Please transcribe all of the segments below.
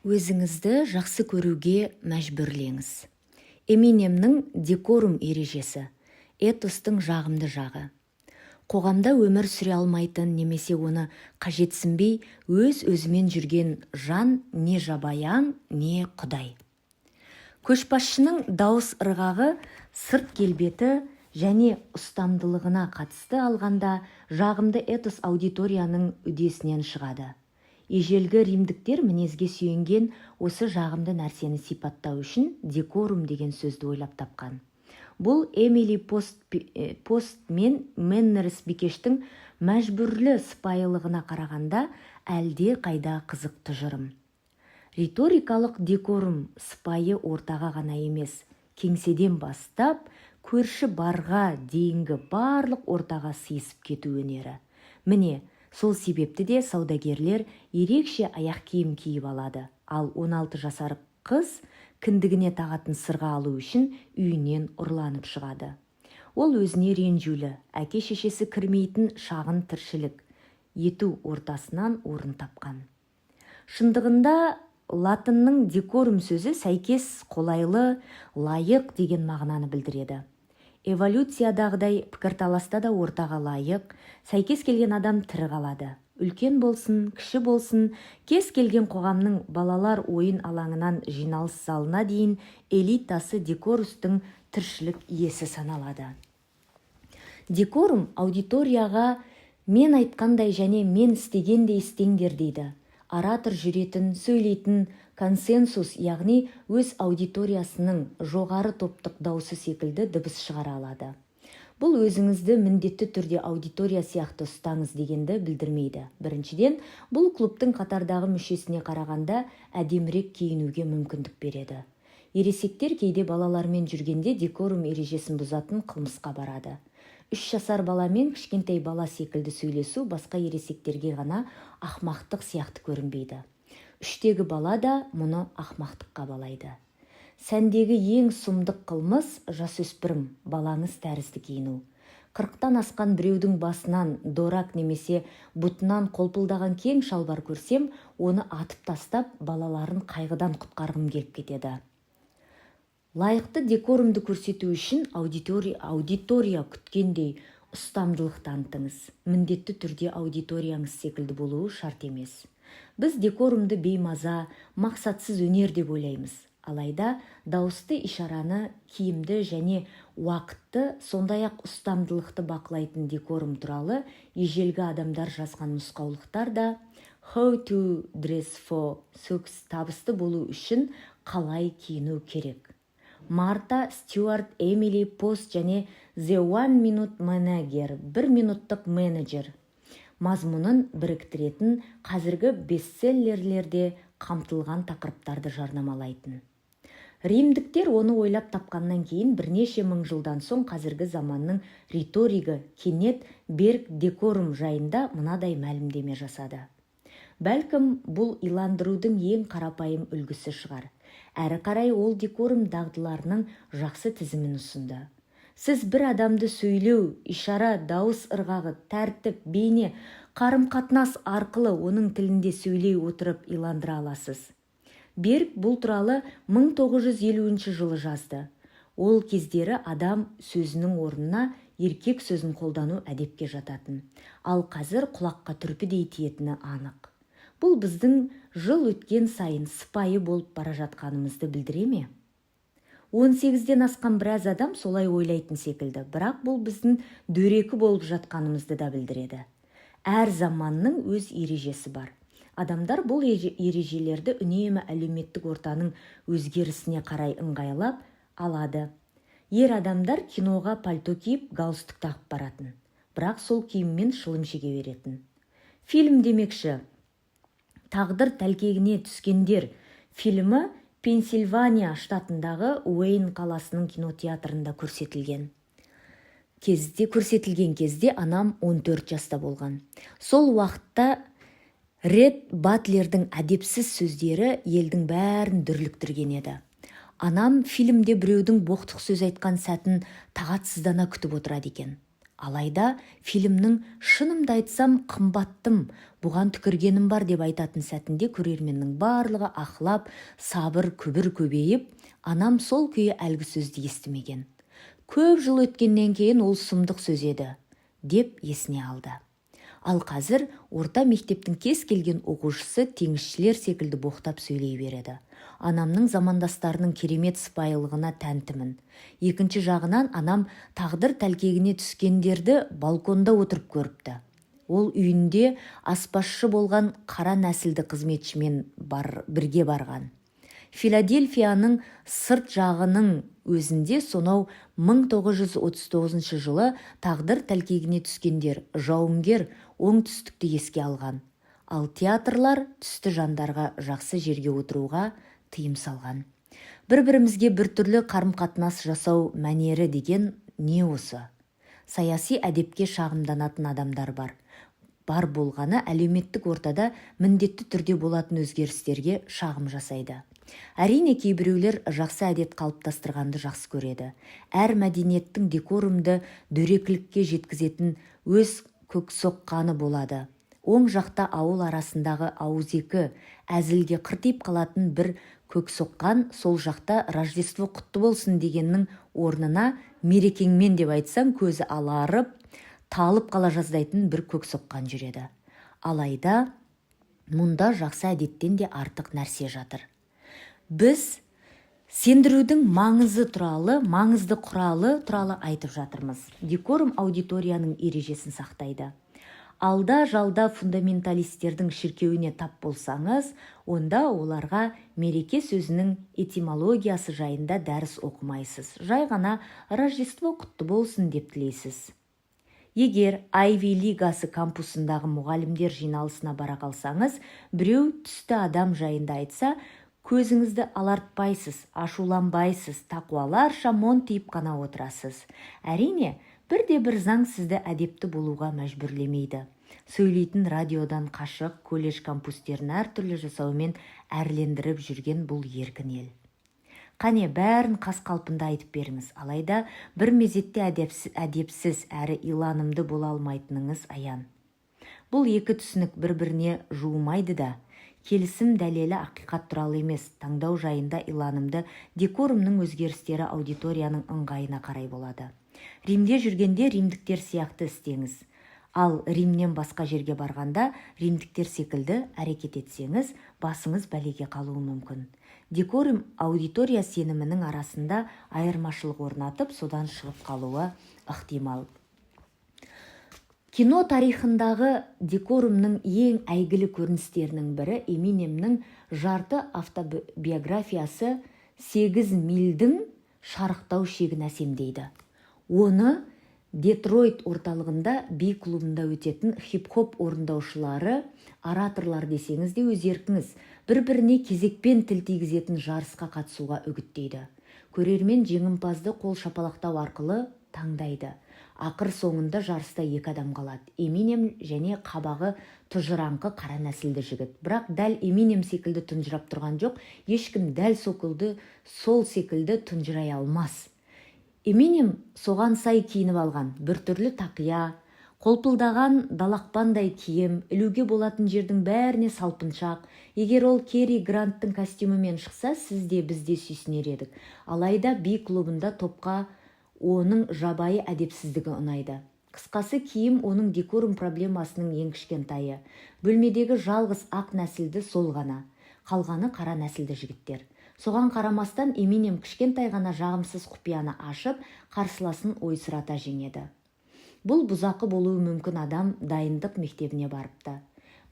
Өзіңізді жақсы көруге мәжбүрлеңіз. Эминемнің декорум ережесі, этостың жағымды жағы. Қоғамда өмір сүре алмайтын немесе оны қажетсінбей өз-өзімен жүрген жан не жабаяң, не құдай. Көшбасшының дауыс ырғағы, сырт келбеті және ұстамдылығына қатысты алғанда жағымды этос аудиторияның үдесінен шығады. Ежелгі римдіктер мінезге сүйенген осы жағымды нәрсені сипаттау үшін декорум деген сөзді ойлап тапқан. Бұл Эмили Пост мен Меннерс Бикештің мәжбүрлі сыпайылығына қарағанда әлде қайда қызық тұжырым. Риторикалық декорум сыпайы ортаға ғана емес, кеңседен бастап көрші барға дейінгі барлық ортаға сыйысып кету өнері. Міне, сол себепті де саудагерлер ерекше аяқ киім киіп алады, ал 16 жасар қыз кіндігіне тағатын сырға алу үшін үйінен ұрланып шығады. Ол өзіне ренжулі, әке-шешесі кірмейтін шағын тіршілік ету ортасынан орын тапқан. Шындығында латынның декорум сөзі сәйкес, қолайлы, лайық деген мағынаны білдіреді. Эволюциядағыдай пікірталаста да ортаға лайық, сәйкес келген адам тірі қалады. Үлкен болсын, кіші болсын, кез келген қоғамның балалар ойын алаңынан жиналыс залына дейін элитасы декорустың тіршілік иесі саналады. Декорум аудиторияға мен айтқандай және мен істегендей істеңдер дейді. Оратор жүретін, сөйлейтін консенсус, яғни өз аудиториясының жоғары топтық дауысы секілді дыбыс шығара алады. Бұл өзіңізді міндетті түрде аудитория сияқты ұстаңыз дегенді білдірмейді. Біріншіден, бұл клубтың қатардағы мүшесіне қарағанда әдемірек киінуге мүмкіндік береді. Ересектер кейде балалармен жүргенде декорум ережесін бұзатын қылмысқа барады. 3 жасар баламен кішкентай бала секілді сөйлесу басқа ересектерге ғана ақмақтық сияқты көрінбейді. 3-тегі бала да мұны ақмақтыққа балайды. Сәндегі ең сұмдық қылмыс жасөспірім, балаңыз тәрізді киіну. 40-тан асқан біреудің басынан дорак немесе бұтынан қолпылдаған кең шалбар көрсем, оны атып тастап, балаларын қайғыдан құтқарғым келіп кетеді. Лайықты декорумды көрсету үшін аудитория күткендей ұстамдылық танытыңыз. Міндетті түрде аудиторияңыз секілді болуы шарт емес. Біз декорумды беймаза, мақсатсыз өнер деп ойлаймыз. Алайда дауысты ишараны, киімді және уақытты, сондай-ақ ұстамдылықты бақылайтын декорум туралы ежелгі адамдар жазған нұсқаулықтар да How to dress for success, табысты болу үшін қалай киіну керек. Марта Стюарт, Эмили Пост және The One Minute Manager, 1 минуттық менеджер мазмұнын біріктіретін қазіргі бестселлерлерде қамтылған тақырыптарды жарнамалайтын. Римдіктер оны ойлап тапқаннан кейін бірнеше мың жылдан соң қазіргі заманның риторигі кенет берг декорум жайында мынадай мәлімдеме жасады. Бәлкім, бұл иландырудың ең қарапайым үлгісі шығар. Әрі қарай ол декорум дағдыларының жақсы тізімін ұсынды. Сіз бір адамды сөйлеу, ишара, дауыс ырғағы, тәртіп, бейне, қарым-қатынас арқылы оның тілінде сөйлей отырып иландыра аласыз. Берг бұл туралы 1950 жылы жазды. Ол кездері адам сөзінің орнына еркек сөзін қолдану әдепке жататын. Ал қазір құлаққа түрпідей тиетіні анық. Бұл біздің жыл өткен сайын сыпайы болып бара жатқанымызды білдіре ме? 18-ден асқан біраз адам солай ойлайтын секілді, бірақ бұл біздің дөрекі болып жатқанымызды да білдіреді. Әр заманның өз ережесі бар. Адамдар бұл ережелерді үнемі әлеуметтік ортаның өзгерісіне қарай ыңғайлап алады. Ер адамдар киноға пальто киіп, галстук тағып баратын, бірақ сол киіммен шылым шеге беретін. Фильм демекші, Тағдыр тәлкегіне түскендер фильмі Пенсильвания штатындағы Уэйн қаласының кинотеатрында көрсетілген кезде анам 14 жаста болған. Сол уақытта Ред Батлердің әдепсіз сөздері елдің бәрін дүрліктірген еді. Анам фильмде біреудің боқтық сөз айтқан сәтін тағатсыздана күтіп отырады екен. Алайда фильмнің шынымды айтсам қымбаттым, бұған түкіргенім бар деп айтатын сәтінде көрерменнің барлығы ақылап, сабыр күбір көбейіп, анам сол күйі әлгі сөзді естімеген. Көп жыл өткеннен кейін ол сұмдық сөз еді, деп есіне алды. Ал қазір орта мектептің кез келген оқушысы теңізшілер секілді боқтап сөйлей береді. Анамның замандастарының керемет сыпайылығына тәнтімін. Екінші жағынан анам тағдыр тәлкегіне түскендерді балконда отырып көріпті. Ол үйінде аспазшы болған қара нәсілді қызметшімен бірге барған. Филадельфияның сырт жағының өзінде сонау 1939 жылы тағдыр тәлкегіне түскендер жауынгер оңтүстікті еске алған. Ал театрлар түсті жандарға жақсы жерге отыруға тыйым салған. Бір-бірімізге біртүрлі қарым-қатынас жасау мәнері деген не осы? Саяси әдепке шағымданатын адамдар бар. Бар болғаны әлеуметтік ортада міндетті түрде болатын өзгерістерге шағым жасайды. Әрине кейбіреулер жақсы әдет қалыптастырғанды жақсы көреді. Әр мәдениеттің декорумды дөрекілікке жеткізетін өз көксоққаны болады. Оң жақта ауыл арасындағы ауызекі әзілге қыртиып қалатын бір көксоққан, сол жақта Рождество құтты болсын дегеннің орнына мерекеңмен деп айтсам көзі аларып, талып қала жаздайтын бір көксоққан жүреді. Алайда мұнда жақсы әдеттен де артық нәрсе жатыр. Біз сендірудің маңызды құралы туралы айтып жатырмыз. Декорум аудиторияның ережесін сақтайды. Алда-жалда фундаменталистердің шіркеуіне тап болсаңыз, онда оларға мереке сөзінің этимологиясы жайында дәріс оқымайсыз. Жай ғана Рождество құтты болсын деп тілейсіз. Егер Айви Лигасы кампусындағы мұғалімдер жиналысына бара қалсаңыз, біреу түсті адам жайында айтса, көзіңізді алартпайсыз, ашуланбайсыз, тақуаларша монтиып қана отырасыз. Әрине, бірде-бір заң сізді әдепті болуға мәжбүрлемейді. Сөйлейтін радиодан қашық, колледж кампустерін әртүрлі жасаумен әрлендіріп жүрген бұл еркін ел. Қане, бәрін қас қалпында айтып беріңіз, алайда бір мезетте әдепсіз әрі иланымды бола алмайтыныңыз аян. Бұл екі түсінік бір-біріне жуымайды да. Келісім дәлелі ақиқат туралы емес, таңдау жайында иланымды декорумның өзгерістері аудиторияның ыңғайына қарай болады. Римде жүргенде римдіктер сияқты істеңіз. Ал Римнен басқа жерге барғанда римдіктер секілді әрекет етсеңіз, басыңыз бәлеге қалуы мүмкін. Декорум аудитория сенімінің арасында айырмашылық орнатып, содан шығып қалуы ықтимал. Кино тарихындағы декорумның ең әйгілі көріністерінің бірі Эминемнің жарты автобиографиясы 8 мильдің шарықтау шегін әсемдейді. Оны Детройт орталығында би-клубында өтетін хип-хоп орындаушылары, ораторлар десеңіз де өз еркіңіз, бір-біріне кезекпен тіл тигізетін жарысқа қатысуға үгіттейді. Көрермен жеңімпазды қол шапалақтау арқылы таңдайды. Ақыр соңында жарыста 2 адам қалады. Эминем және қабағы тұжыраңқы қара нәсілді жігіт. Бірақ дәл Эминем секілді тұнжырап тұрған жоқ, ешкім дәл сол секілді тұнжырай алмас. Эминем соған сай киініп алған, біртүрлі тақия, қолпылдаған далақпандай киім, ілуге болатын жердің бәріне салпыншақ. Егер ол Кери Гранттың костюмімен шықса, сіз де біз де сүйсінер едік. Алайда би-клубында топқа оның жабайы әдепсіздігі ұнайды. Қысқасы, киім оның декорум проблемасының ең кішкентайы. Бөлмедегі жалғыз ақ нәсілді сол ғана, қалғаны қара нәсілді жігіттер. Соған қарамастан Эминем кішкентай ғана жағымсыз құпияны ашып, қарсыласын ойсырата жеңеді. Бұл бұзақы болуы мүмкін адам дайындық мектебіне барыпты.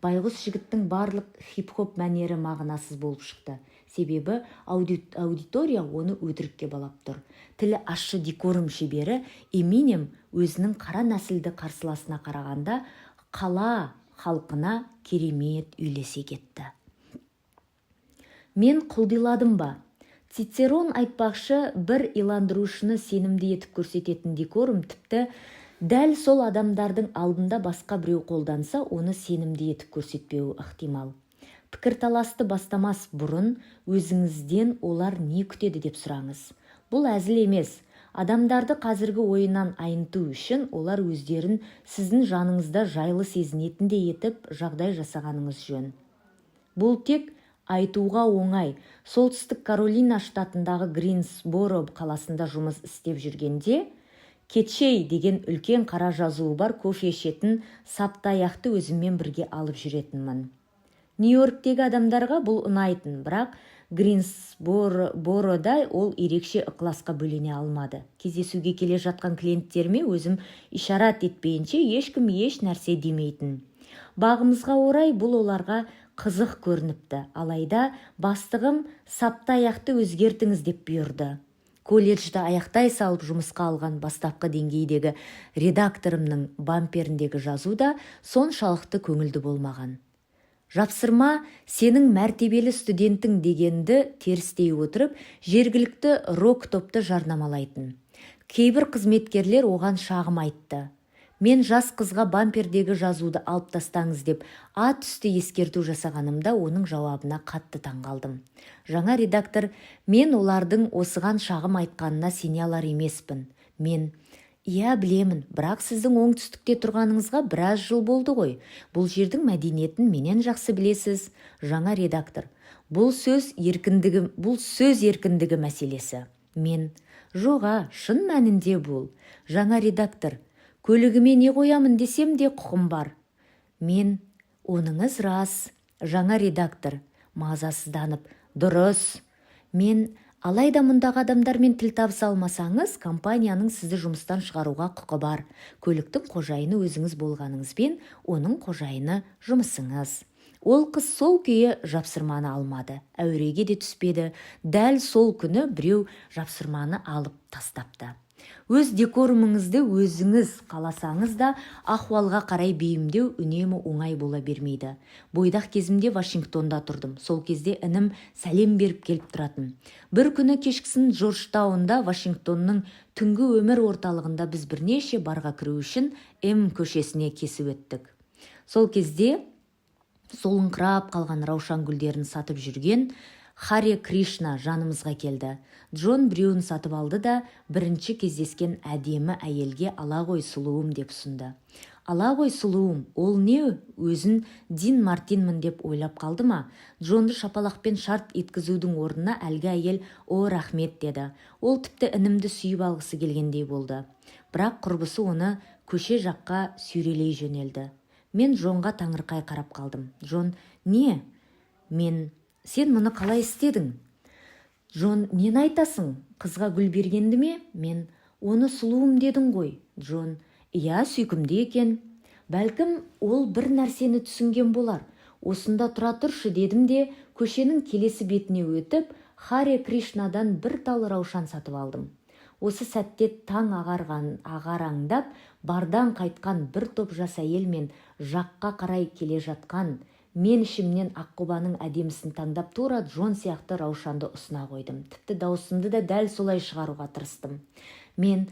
Байғұс жігіттің барлық хип-хоп мәнері мағынасыз болып шықты. Себебі аудитория оны өтірікке балап тұр. Тілі ащы декорум шебері Эминем өзінің қара нәсілді қарсыласына қарағанда қала халқына керемет үйлесе кетті. Мен құлдиладым ба? Цицерон айтпақшы, бір иландырушыны сенімді етіп көрсететін декорум тіпті дәл сол адамдардың алдында басқа біреу қолданса, оны сенімді етіп көрсетпеуі ықтимал. Пікірталасты бастамас бұрын өзіңізден олар не күтеді деп сұраңыз. Бұл әзіл емес. Адамдарды қазіргі ойынан айныту үшін олар өздерін сіздің жаныңызда жайлы сезінетіндей етіп жағдай жасағаныңыз жөн. Бұл тек айтуға оңай. Солтүстік Каролина штатындағы Гринсборо қаласында жұмыс істеп жүргенде кетшей деген үлкен қара жазуы бар кофе ішетін саптаяқты өзіммен бірге алып жүретінмін. Нью-Йорктегі адамдарға бұл ұнайтын, бірақ Гринсборода ол ерекше ықыласқа бөлене алмады. Кездесуге келе жатқан клиенттеріме өзім ишарат етпейінше ешкім еш нәрсе демейтін. Бағымызға орай бұл оларға қызық көрініпті. Алайда бастығым саптаяқты өзгертіңіз деп бұйырды. Колледжді аяқтай салып жұмысқа алған бастапқы деңгейдегі редакторымның бамперіндегі жазу да соншалықты көңілді болмаған. Жапсырма сенің мәртебелі студентің дегенді терістей отырып, жергілікті рок топты жарнамалайтын. Кейбір қызметкерлер оған шағым айтты. Мен жас қызға бампердегі жазуды алып тастаңыз деп ат үсті ескерту жасағанымда оның жауабына қатты таңғалдым. Жаңа редактор, мен олардың осыған шағым айтқанына сене алар емеспін. Мен, иә білемін, бірақ сіздің оңтүстікте тұрғаныңызға біраз жыл болды ғой. Бұл жердің мәдениетін менен жақсы білесіз. Жаңа редактор, бұл сөз еркіндігі мәселесі. Мен, жоға, шын мәнінде бұл. Жаңа редактор, көлігіме не қоямын десем де құқым бар. Мен, оныңыз рас. Жаңа редактор, мазасызданып, дұрыс. Мен, алайда мұндағы адамдармен тіл табыса алмасаңыз, компанияның сізді жұмыстан шығаруға құқы бар. Көліктің қожайыны өзіңіз болғаныңызбен, оның қожайыны жұмысыңыз. Ол қыз сол күйі жапсырманы алмады. Әуреге де түспеді. Дәл сол күні біреу жапсырманы алып тастапты. Өз декорумыңызды өзіңіз қаласаңыз да, ахуалға қарай бейімдеу үнемі оңай бола бермейді. Бойдақ кезімде Вашингтонда тұрдым. Сол кезде інім сәлем беріп келіп тұратын. Бір күні кешкісін Джорджтаунда, Вашингтонның түнгі өмір орталығында біз бірнеше барға кіру үшін М көшесіне кесіп өттік. Сол кезде солыңқырап қалған раушан гүлдерін сатып жүрген Харе Кришна жанымызға келді. Джон біреуін сатып алды да бірінші кездескен әдемі әйелге ала ғой сұлуым деп ұсынды. Ала ғой сұлуым, ол не, өзін Дин Мартинмін деп ойлап қалды ма? Джонды шапалақпен шарт еткізудің орнына әлгі әйел «О, рахмет» деді. Ол тіпті інімді сүйіп алғысы келгендей болды. Бірақ құрбысы оны көше жаққа сүйрелей жөнелді. Мен Джонға таңырқай қарап қалдым. Джон, не? Мен, сен мұны қалай істедің? Джон, нені айтасың? Қызға гүл бергенді ме? Мен, оны сұлуым дедің ғой. Джон, иә, сүйкімді екен. Бәлкім ол бір нәрсені түсінген болар. Осында тұра тұршы дедім де, көшенің келесі бетіне өтіп, Харе Кришнадан бір тал раушан сатып алдым. Осы сәтте таң ағараңдап, бардан қайтқан бір топ жас әйел мен жаққа қарай келе жатқан, мен ішімнен аққұбаның әдемісін таңдап тура Джон сияқты раушанды ұсына қойдым. Тіпті даусымды да дәл солай шығаруға тырыстым. Мен,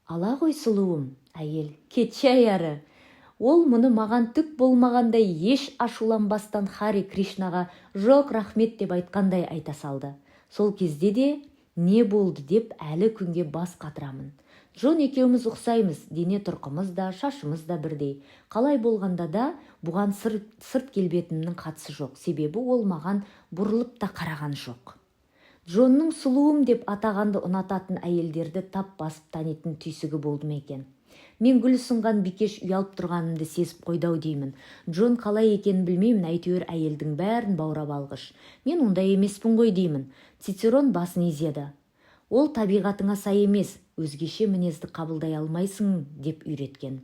ала ғой сұлуым, әйел, кетші аяр. Ол мұны маған түк болмағандай еш ашуланбастан Харе Кришнаға жоқ рахмет деп айтқандай айта салды. Сол кезде де не болды деп әлі күнге бас қатырамын. Джон екеуміз ұқсаймыз, дене тұрқымыз да, шашымыз да бірдей. Қалай болғанда да бұған сырт келбетімнің қатысы жоқ, себебі ол маған бұрылып та қараған жоқ. Джонның сұлуым деп атағанды ұнататын әйелдерді тап басып танитын түйсігі болды ма екен. Мен гүл ұсынған бикеш ұялып тұрғанымды сезіп қойдау деймін. Джон қалай екенін білмеймін, әйтеуір әйелдің бәрін баурап алғыш. Мен ондай емеспін ғой деймін. Цицерон басын изеді. Ол табиғатыңа сай емес, өзгеше мінезді қабылдай алмайсың деп үйреткен.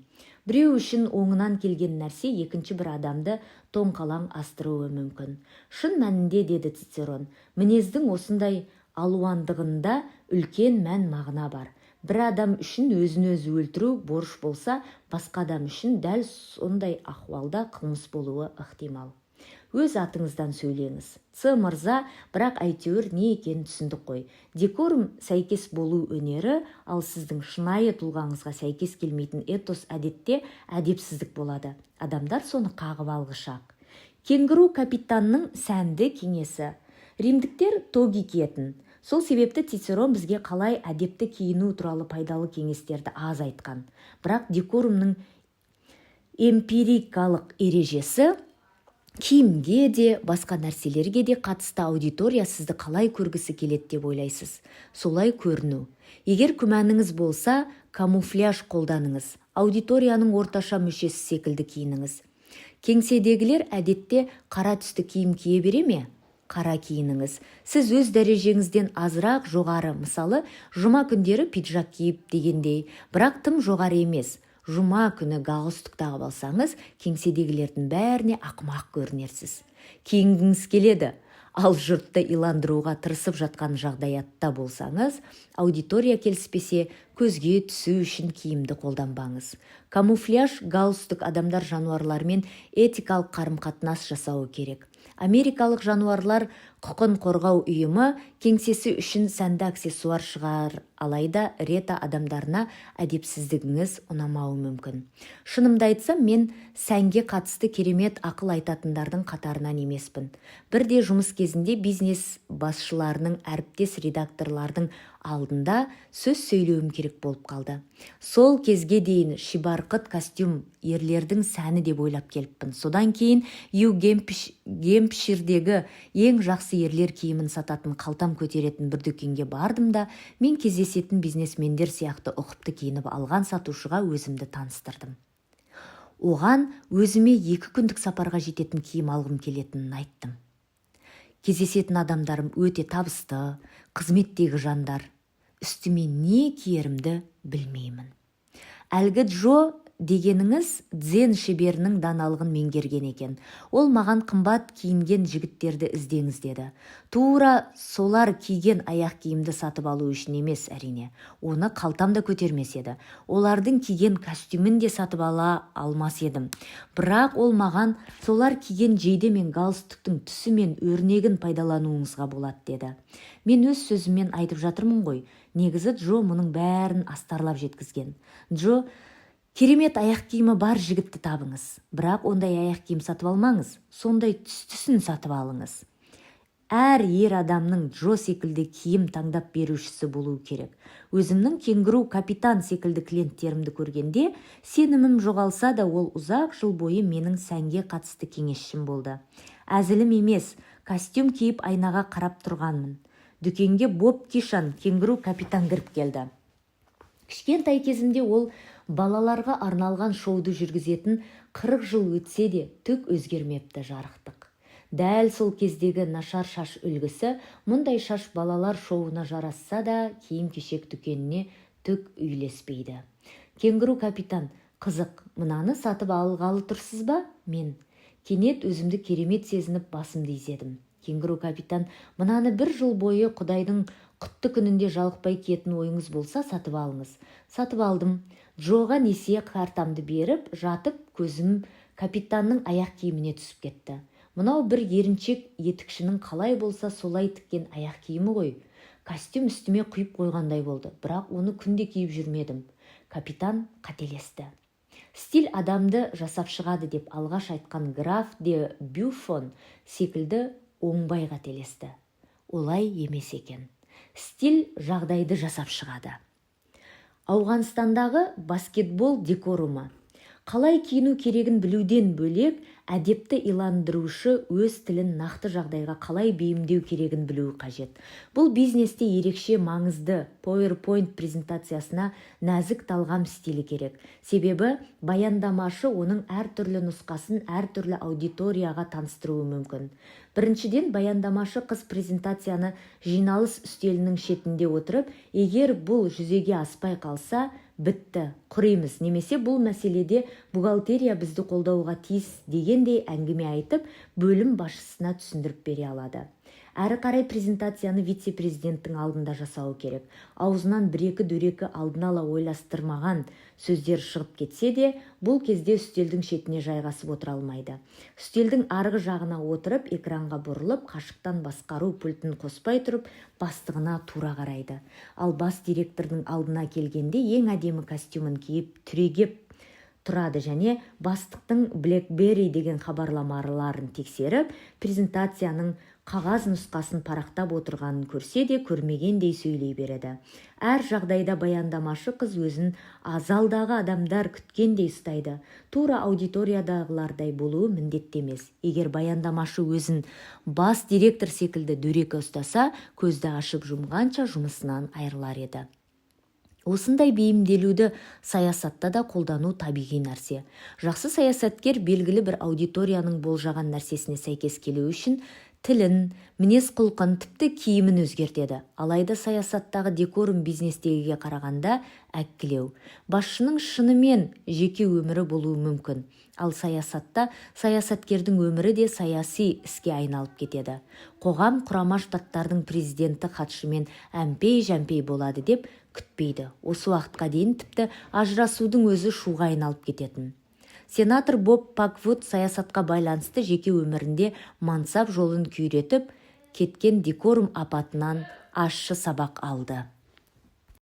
Біреу үшін оңынан келген нәрсе екінші бір адамды тоңқалаң астыруы мүмкін. Шын мәнінде, деді Цицерон, мінездің осындай алуандығында үлкен мән мағына бар. Бір адам үшін өзін-өзі өлтіру борыш болса, басқа адам үшін дәл сондай ахуалда қылмыс болуы ықтимал. Өз атыңыздан сөйлеңіз. Ц мырза, бірақ әйтеуір не екенін түсіндік қой. Декорум сәйкес болу өнері, ал сіздің шынайы тұлғаңызға сәйкес келмейтін этос әдетте әдепсіздік болады. Адамдар соны қағып алғышақ. Кенгуру капитанның сәнді кеңесі. Римдіктер тоги киетін. Сол себепті Цицерон бізге қалай әдепті киіну туралы пайдалы кеңестерді аз айтқан. Бірақ декорумның эмпирикалық ережесі киімге де, басқа нәрселерге де қатысты аудитория сізді қалай көргісі келеді деп ойлайсыз. Солай көріну. Егер күмәніңіз болса, камуфляж қолданыңыз. Аудиторияның орташа мүшесі секілді киініңіз. Кеңседегілер әдетте қара түсті киім кие бере ме? Қара киініңіз. Сіз өз дәрежеңізден азырақ жоғары, мысалы, жұма күндері пиджак киіп дегендей, бірақ тым жоғары емес. Жұма күні галстук тағып алсаңыз, кеңседегілердің бәріне ақымақ көрінерсіз. Киінгіңіз келеді, ал жұртты иландыруға тырысып жатқан жағдаятта болсаңыз, аудитория келіспесе, көзге түсу үшін киімді қолданбаңыз. Камуфляж, галстук адамдар жануарлармен этикалық қарым-қатынас жасауы керек. Америкалық жануарлар құқын қорғау ұйымы кеңсесі үшін сәнді аксессуар шығар, алайда рета адамдарына әдепсіздігіңіз ұнамауы мүмкін. Шынымды айтсам, мен сәнге қатысты керемет ақыл айтатындардың қатарынан емеспін. Бірде жұмыс кезінде бизнес басшыларының, әріптес редакторлардың алдында сөз сөйлеуім керек болып қалды. Сол кезге дейін шибарқыт костюм ерлердің сәні деп ойлап келіппін. Содан кейін Гемпширдегі ең жақсы ерлер киімін сататын, қалтам көтеретін бір дүкенге бардым да, мен кездесетін бизнесмендер сияқты ұқыпты киініп алған сатушыға өзімді таныстырдым. Оған өзіме 2 күндік сапарға жететін киім алғым келетінін айттым. Кездесетін адамдарым өте табысты, қызметтегі жандар. Үстіме не киерімді білмеймін. Әлгі Джо дегеніңіз дзен шеберінің даналығын меңгерген екен. Ол маған қымбат киінген жігіттерді іздеңіз деді. Тура солар киген аяқ киімді сатып алу үшін емес, әрине. Оны қалтамда көтермес еді. Олардың киген костюмін де сатып ала алмас едім. Бірақ ол маған солар киген жейде мен галстуктың түсі мен өрнегін пайдалануыңызға болады деді. Мен өз сөзіммен айтып жатырмын ғой. Негізі Джо мұның бәрін астарлап жеткізген. Джо, керемет аяқ киімі бар жігітті табыңыз. Бірақ ондай аяқ киім сатып алмаңыз. Сондай түстісін сатып алыңыз. Әр ер адамның Джо секілді киім таңдап берушісі болуы керек. Өзімнің кенгуру капитан секілді клиенттерімді көргенде, сенімім жоғалса да, ол ұзақ жыл бойы менің сәнге қатысты кеңесшім болды. Әзілім емес, костюм киіп айнаға қарап тұрғанмын. Дүкенге Боб Кишан, кенгуру капитан кіріп келді. Кішкентай кезімде ол балаларға арналған шоуды жүргізетін 40 жыл өтсе де түк өзгермепті. Жарықтық. Дәл сол кездегі нашар шаш үлгісі, мұндай шаш балалар шоуына жарасса да, киім-кешек дүкеніне түк үйлеспейді. Кенгуру капитан, қызық, мынаны сатып алғалы тұрсыз ба? Мен кенет өзімді керемет сезініп басымды изедім. Кенгуру капитан, мынаны 1 жыл бойы Құдайдың құтты күнінде жалықпай киетін ойыңыз болса, сатып алыңыз. Сатып алдым. Джоға несие картамды беріп, жатып, көзім капитанның аяқ киіміне түсіп кетті. Мынау бір еріншек етікшінің қалай болса солай тіккен аяқ киімі ғой. Костюм үстіме құйып қойғандай болды, бірақ оны күнде киіп жүрмедім. Капитан қателесті. Стиль адамды жасап шығады деп алғаш айтқан граф де Бюфон секілді оңбай қателесті. Олай емес екен. Стиль жағдайды жасап шығады. Ауғанстандағы баскетбол декорумы. Қалай киіну керегін білуден бөлек, әдепті иландырушы өз тілін нақты жағдайға қалай бейімдеу керегін білуі қажет. Бұл бизнесте ерекше маңызды. PowerPoint презентациясына нәзік талғам стилі керек. Себебі баяндамашы оның әртүрлі нұсқасын әртүрлі аудиторияға таныстыруы мүмкін. Біріншіден, баяндамашы қыз презентацияны жиналыс үстелінің шетінде отырып, егер бұл жүзеге аспай қалса, бітті, құримыз, немесе бұл мәселеде бухгалтерия бізді қолдауға тиіс дегендей әңгіме айтып, бөлім басшысына түсіндіріп бере алады. Әрі қарай презентацияны вице-президенттің алдында жасауы керек. Аузынан 1-2 дөрекі алдын ала ойластырмаған сөздер шығып кетсе де, бұл кезде үстелдің шетіне жайғасып отыра алмайды. Үстелдің арғы жағына отырып, экранға бұрылып, қашықтан басқару пультін қоспай тұрып, бастығына тура қарайды. Ал бас директордың алдына келгенде ең әдемі костюмін киіп, түрегеп тұрады және бастықтың BlackBerry деген хабарламаларын тексеріп, презентацияның қағаз нұсқасын парақтап отырғанын көрсе де көрмегендей сөйлей береді. Әр жағдайда баяндамашы қыз өзін азалдағы адамдар күткендей ұстайды. Тура аудиториядағылардай болуы міндетті емес. Егер баяндамашы өзін бас директор секілді дөрекі ұстаса, көзді ашып жұмғанша жұмысынан айырылар еді. Осындай бейімделуді саясатта да қолдану табиғи нәрсе. Жақсы саясаткер белгілі бір аудиторияның болжаған нәрсесіне сәйкес келу үшін тілін, мінез-құлқын, тіпті киімін өзгертеді. Алайда саясаттағы декорум бизнестегіге қарағанда әккілеу. Басшының шынымен жеке өмірі болуы мүмкін. Ал саясатта саясаткердің өмірі де саяси іске айналып кетеді. Қоғам құрама штаттардың президенті хатшымен әмпей-жәмпей болады деп күтпейді. Осы уақытқа дейін тіпті ажырасудың өзі шуға айналып кететін. Сенатор Боб Паквуд саясатқа байланысты жеке өмірінде мансап жолын күйретіп кеткен декорум апатынан ащы сабақ алды.